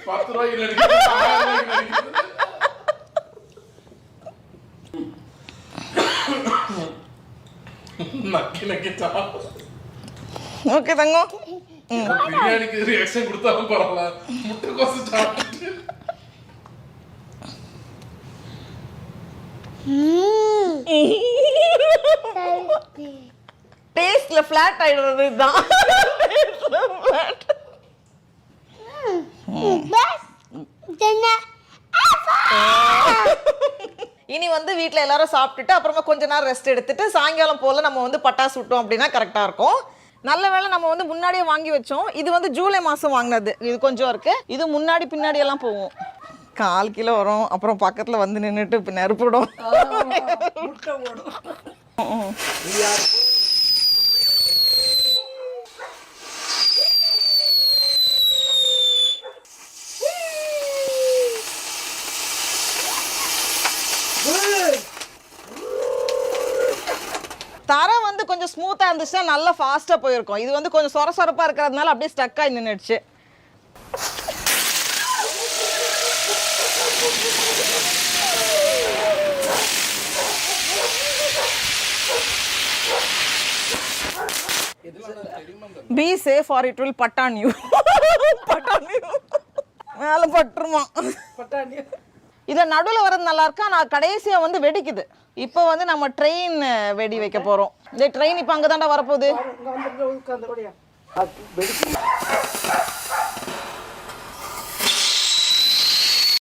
10 ரூபாய்க்கு நடிக்குது, 1000 ரூபாய்க்கு நடிக்குது. நக்கி நக்கி சாப்பிடு. ஓகே தங்கம். பிரியாணிக்கு ரியாக்ஷன் கொடுத்தாலும் பரவாயில்ல, முட்டைக்கோசு சாப்பிட்டு டேஸ்ட்ல ஃபிளாட் ஆயிடுறது இதுதான். இனி வந்து வீட்டில் எல்லாரும் சாப்பிட்டுட்டு அப்புறமா கொஞ்ச நேரம் ரெஸ்ட் எடுத்துட்டு சாயங்காலம் போல நம்ம வந்து பட்டாசு விட்டோம் அப்படின்னா கரெக்டாக இருக்கும். நல்ல வேளை நம்ம வந்து முன்னாடியே வாங்கி வச்சோம். இது வந்து ஜூலை மாதம் வாங்கினது. இது கொஞ்சம் இருக்கு. இது முன்னாடி பின்னாடி எல்லாம் போவோம். 1/4 கிலோ வரும். அப்புறம் பக்கத்தில் வந்து நின்றுட்டு இப்போ நெருப்பிடும். தரை வந்து கொஞ்சம் ஸ்மூத்தாக இருந்துச்சுன்னா நல்லா ஃபாஸ்ட்டாக போயிருக்கும். இது வந்து கொஞ்சம் சொரசொரப்பாக இருக்கிறதுனால அப்படியே ஸ்டக் ஆகி நின்றுடுச்சு. Be safe or it will put on you. மேலே பட்டுருமா. இதில் நடுவில் வரது நல்லா இருக்கா, நான் கடைசியாக வந்து வெடிக்குது. இப்போ வந்து நம்ம ட்ரெயின் வெடி வைக்க போகிறோம். இந்த ட்ரெயின் இப்போ அங்கே தாண்டா வரப்போகுது.